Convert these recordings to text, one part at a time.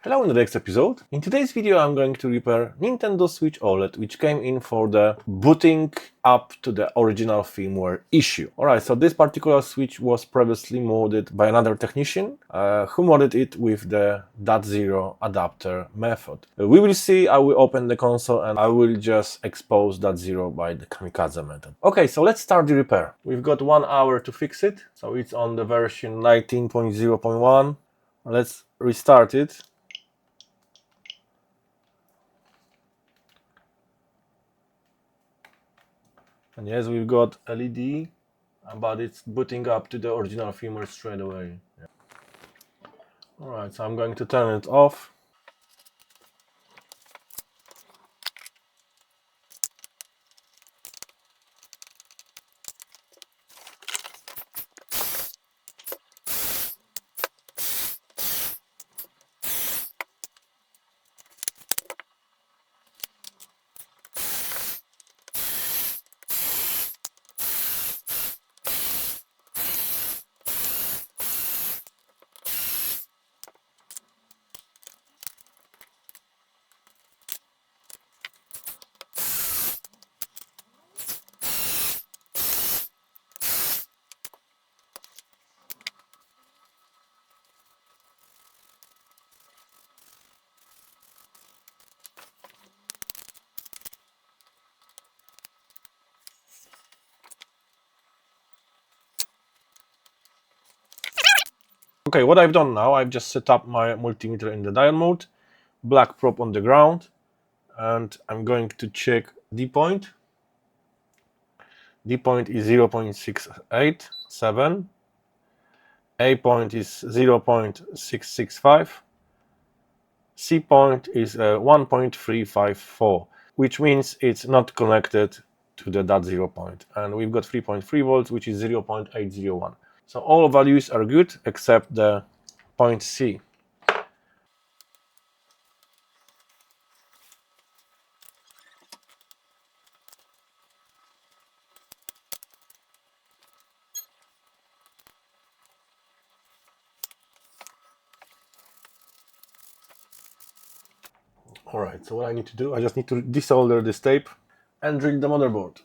Hello in the next episode. In today's video I'm going to repair Nintendo Switch OLED, which came in for the booting up to the original firmware issue. Alright, so this particular switch was previously modded by another technician who modded it with the .0 adapter method. We will see. I will open the console and I will just expose .0 by the Kamikaze method. Okay, so let's start the repair. We've got 1 hour to fix it, so it's on the version 19.0.1. Let's restart it. And yes, we've got LED, but it's booting up to the original firmware straight away. Yeah. Alright, so I'm going to turn it off. Okay, what I've done now, I've just set up my multimeter in the dial mode, black probe on the ground, and I'm going to check D point. D point is 0.687, A point is 0.665, C point is 1.354, which means it's not connected to the .0 point. And we've got 3.3 volts, which is 0.801. So all values are good except the point C. Alright, so what I need to do, I just need to desolder this tape and drill the motherboard.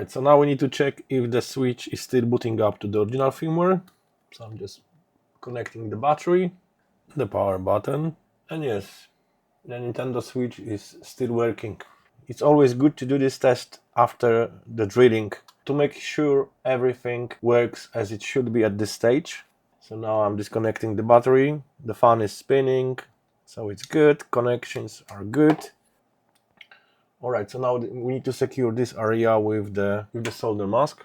Alright, so now we need to check if the switch is still booting up to the original firmware. So I'm just connecting the battery, the power button, and yes, the Nintendo Switch is still working. It's always good to do this test after the drilling to make sure everything works as it should be at this stage. So now I'm disconnecting the battery, the fan is spinning, so it's good, connections are good. Alright, so now we need to secure this area with the solder mask.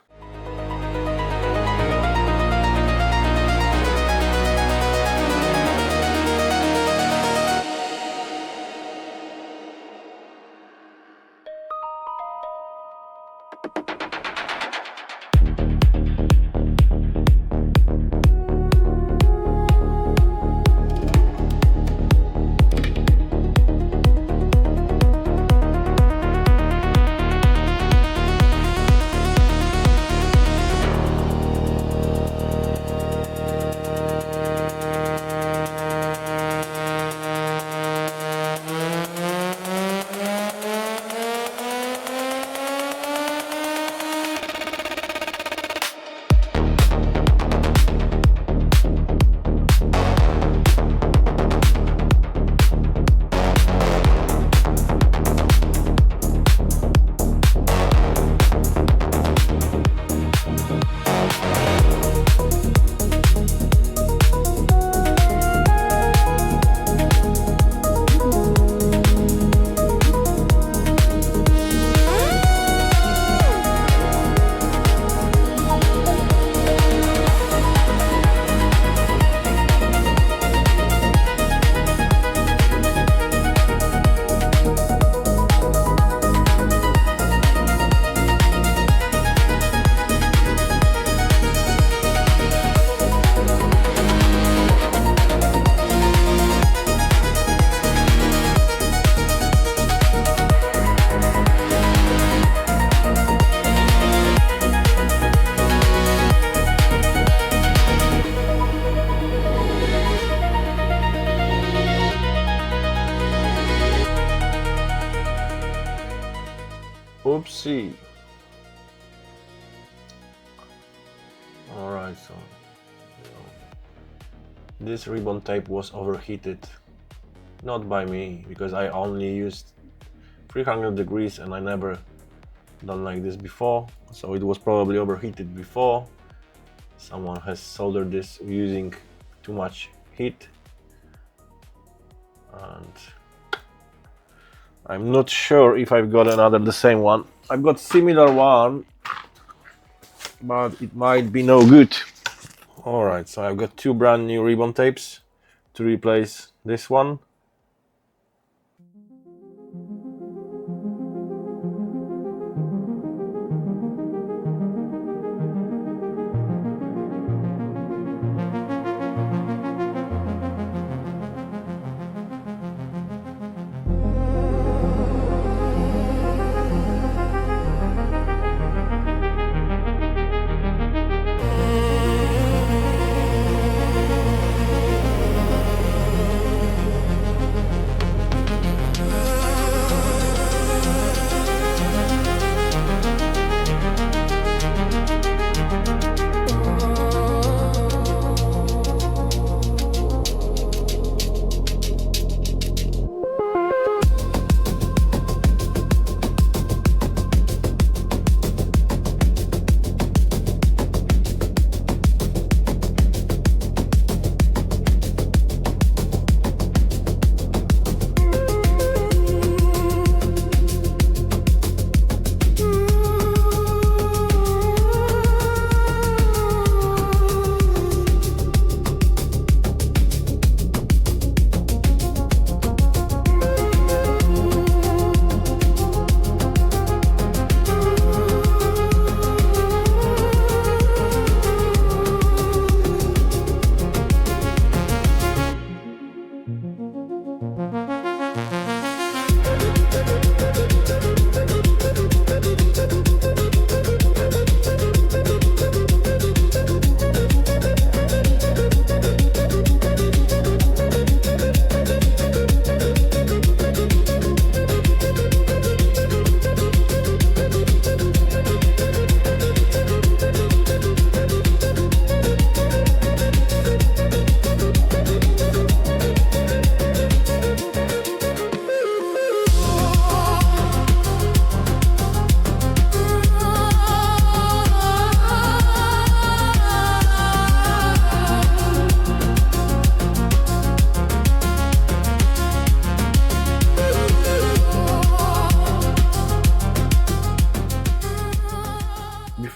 Oopsie. Alright, so this ribbon tape was overheated. Not by me, because I only used 300 degrees and I never done like this before. So it was probably overheated before. Someone has soldered this using too much heat. And I'm not sure if I've got the same one. I've got similar one, but it might be no good. Alright, so I've got two brand new ribbon tapes to replace this one.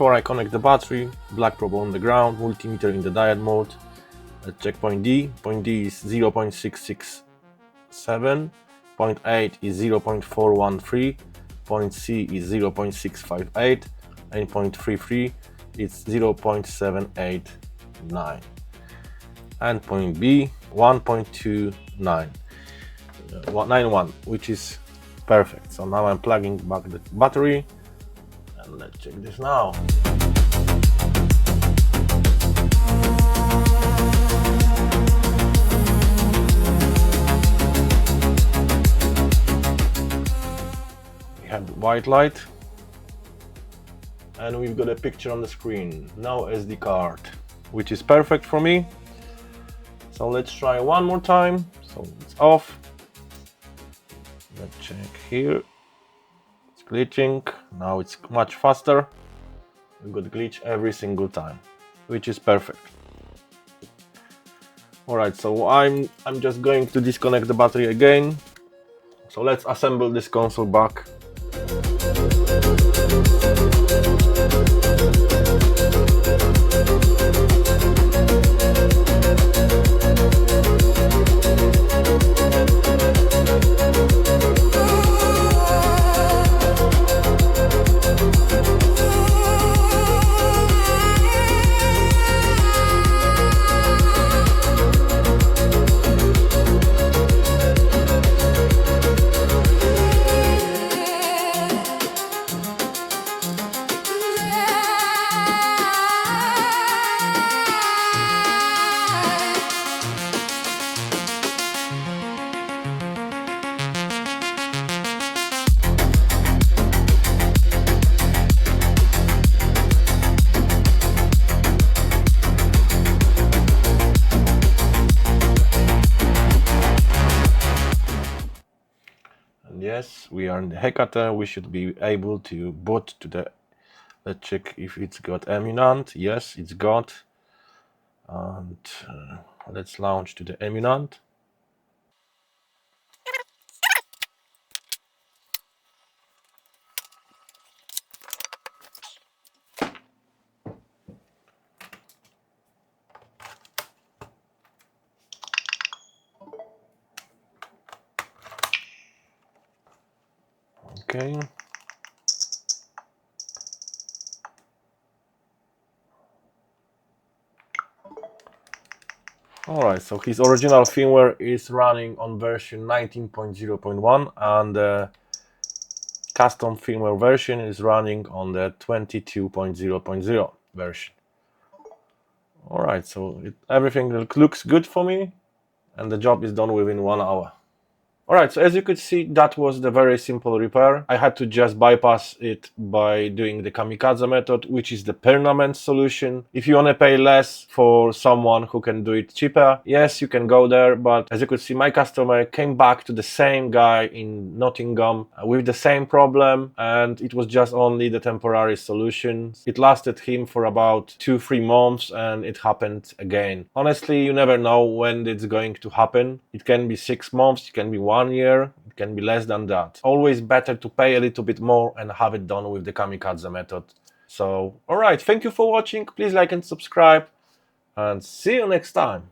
before I connect the battery, black probe on the ground, multimeter in the diode mode. Let's check point D. Point D is 0.667, point 8 is 0.413, point C is 0.658, and point 33 is 0.789, and point B 1.2991, which is perfect. So now I'm plugging back the battery, and let's check this now. We have the white light, and we've got a picture on the screen, no SD card, which is perfect for me. So let's try one more time. So it's off. Let's check here. It's glitching. Now it's much faster. We got glitch every single time, which is perfect. Alright, so I'm just going to disconnect the battery again. So let's assemble this console back. Yes, we are in the Hecate. We should be able to boot to the. Let's check if it's got Eminent. Yes, it's got. And let's launch to the Eminent. Okay. Alright, so his original firmware is running on version 19.0.1 and the custom firmware version is running on the 22.0.0 version. Alright, so everything looks good for me and the job is done within 1 hour. Alright, so as you could see, that was the very simple repair. I had to just bypass it by doing the Kamikaze method, which is the permanent solution. If you want to pay less for someone who can do it cheaper, yes, you can go there, but as you could see, my customer came back to the same guy in Nottingham with the same problem, and it was just only the temporary solution. It lasted him for about 2-3 months, and it happened again. Honestly, you never know when it's going to happen. It can be 6 months, it can be 1 year, it can be less than that. Always better to pay a little bit more and have it done with the Kamikaze method. So, alright, thank you for watching. Please like and subscribe, and see you next time.